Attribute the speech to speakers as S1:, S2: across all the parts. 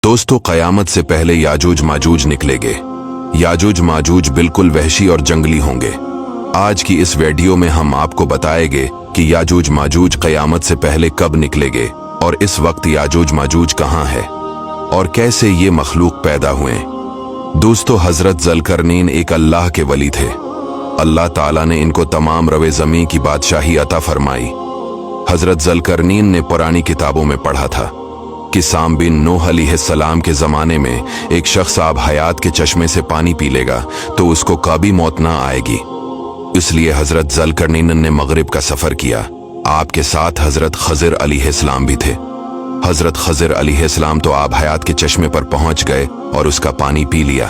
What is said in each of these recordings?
S1: दोस्तों, क़यामत से पहले याजूज माजूज निकलेंगे। याजूज माजूज बिल्कुल वहशी और जंगली होंगे। आज की इस वीडियो में हम आपको बताएंगे कि याजूज माजूज क़यामत से पहले कब निकलेंगे और इस वक्त याजूज माजूज कहाँ है और कैसे ये मखलूक पैदा हुए। दोस्तों, हजरत ज़ुल्करनैन एक अल्लाह के वली थे। अल्लाह ताला ने इनको तमाम रवे ज़मीन की बादशाही अता फरमाई। हजरत ज़ुल्करनैन ने पुरानी किताबों में पढ़ा था कि साम बिन नूह अलैहिस्सलाम के ज़माने में एक शख्स आब हयात के चश्मे से पानी पी लेगा तो उसको कभी मौत ना आएगी। इसलिए हजरत ज़ुल्करनैन ने मगरिब का सफ़र किया। आपके साथ हजरत खज़िर अलैहिस्सलाम भी थे। हजरत खज़िर अलैहिस्सलाम तो आब हयात के चश्मे पर पहुंच गए और उसका पानी पी लिया,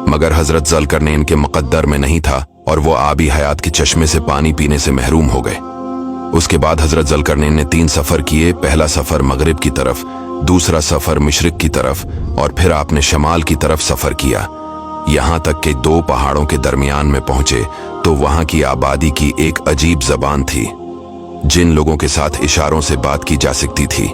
S1: मगर हजरत ज़ुल्करनैन के मुक़द्दर में नहीं था और वो आबी हयात के चश्मे से पानी पीने से महरूम हो गए। उसके बाद हजरत ज़ुल्करनैन ने 3 सफ़र किए। पहला सफ़र मगरिब की तरफ, दूसरा सफ़र मशरिक की तरफ और फिर आपने शमाल की तरफ सफ़र किया। यहाँ तक कि 2 पहाड़ों के दरमियान में पहुंचे तो वहाँ की आबादी की एक अजीब ज़बान थी जिन लोगों के साथ इशारों से बात की जा सकती थी।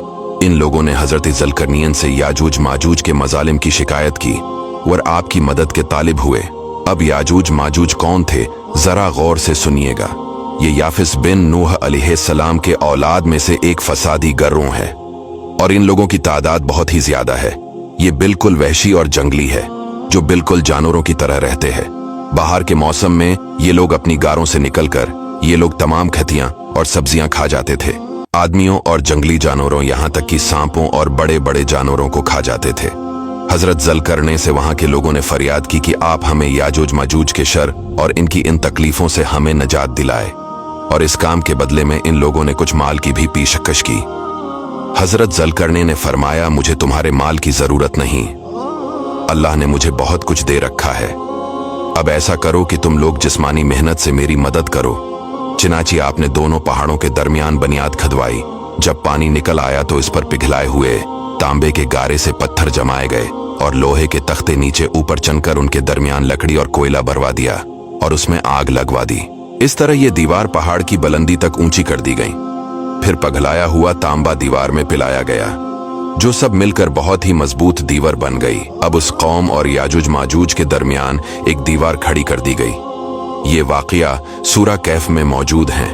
S1: इन लोगों ने हजरत ज़ुल्करनैन से याजूज माजूज के मजालिम की शिकायत की और आपकी मदद के तालिब हुए। अब याजूज माजूज कौन थे, जरा गौर से सुनिएगा। ये याफिस बिन नूह अलैहिस्सलाम के औलाद में से एक फसादी गिरोह है और इन लोगों की तादाद बहुत ही ज्यादा है। ये बिल्कुल वहशी और जंगली है जो बिल्कुल जानवरों की तरह रहते हैं। बाहर के मौसम में ये लोग अपनी गारों से निकलकर ये लोग तमाम खतियां और सब्जियां खा जाते थे। आदमियों और जंगली जानवरों, यहाँ तक कि सांपों और बड़े बड़े जानवरों को खा जाते थे। हजरत ज़ुल्करनैन से वहां के लोगों ने फरियाद की कि आप हमें याजूज माजूज के शर और इनकी इन तकलीफों से हमें निजात दिलाए, और इस काम के बदले में इन लोगों ने कुछ माल की भी पेशकश की। हजरत ज़ुल्करनैन ने फरमाया, मुझे तुम्हारे माल की जरूरत नहीं, अल्लाह ने मुझे बहुत कुछ दे रखा है। अब ऐसा करो कि तुम लोग जिस्मानी मेहनत से मेरी मदद करो। चिनाची आपने दोनों पहाड़ों के दरमियान बुनियाद खदवाई। जब पानी निकल आया तो इस पर पिघलाए हुए तांबे के गारे से पत्थर जमाए गए और लोहे के तख्ते नीचे ऊपर चनकर उनके दरमियान लकड़ी और कोयला भरवा दिया और उसमें आग लगवा दी। इस तरह ये दीवार पहाड़ की बुलंदी तक ऊंची कर दी गई। फिर पिघलाया हुआ तांबा दीवार में पिलाया गया, जो सब मिलकर बहुत ही मजबूत दीवार बन गई। अब उस कौम और याजूज माजूज के दरमियान एक दीवार खड़ी कर दी गई। ये वाकया सूरा कैफ में मौजूद है।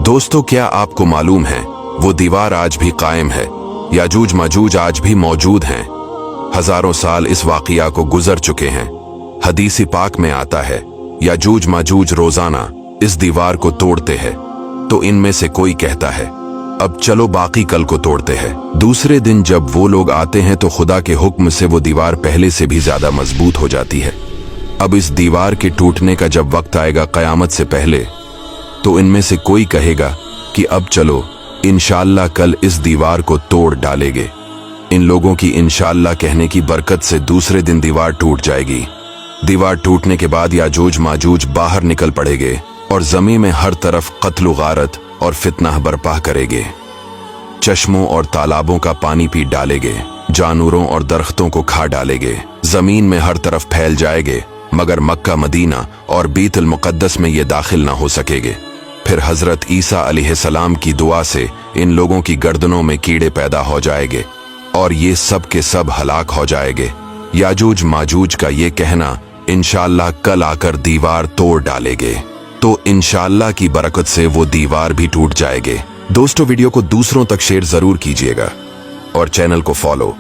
S1: दोस्तों, क्या आपको मालूम है वो दीवार आज भी कायम है। याजूज माजूज आज भी मौजूद हैं। हजारों साल इस वाकया को गुजर चुके हैं। हदीस पाक में आता है, याजूज माजूज रोजाना इस दीवार को तोड़ते हैं। तो इनमें से कोई कहता है, अब चलो बाकी कल को तोड़ते हैं। दूसरे दिन जब वो लोग आते हैं तो खुदा के हुक्म से वो दीवार पहले से भी ज्यादा मजबूत हो जाती है। अब इस दीवार के टूटने का जब वक्त आएगा क़यामत से पहले, तो इनमें से कोई कहेगा कि अब चलो इंशाअल्लाह कल इस दीवार को तोड़ डालेंगे। इन लोगों की इंशाअल्लाह कहने की बरकत से दूसरे दिन दीवार टूट जाएगी। दीवार टूटने के बाद याजूज माजूज बाहर निकल पड़ेंगे और जमीन में हर तरफ कत्ल गारत और फितना बर्पा करेंगे। चश्मों और तालाबों का पानी पी डालेंगे, जानवरों और दरख्तों को खा डालेंगे, जमीन में हर तरफ फैल जाएंगे, मगर मक्का, मदीना और बीतुल मुक़द्दस में ये दाखिल ना हो सकेंगे। फिर हजरत ईसा अलैहिस्सलाम की दुआ से इन लोगों की गर्दनों में कीड़े पैदा हो जाएंगे और ये सब के सब हलाक हो जाएंगे। याजूज माजूज का ये कहना इंशाअल्लाह कल आकर दीवार तोड़ डालेंगे, तो इंशाअल्लाह की बरकत से वो दीवार भी टूट जाएंगे। दोस्तों, वीडियो को दूसरों तक शेयर जरूर कीजिएगा और चैनल को फॉलो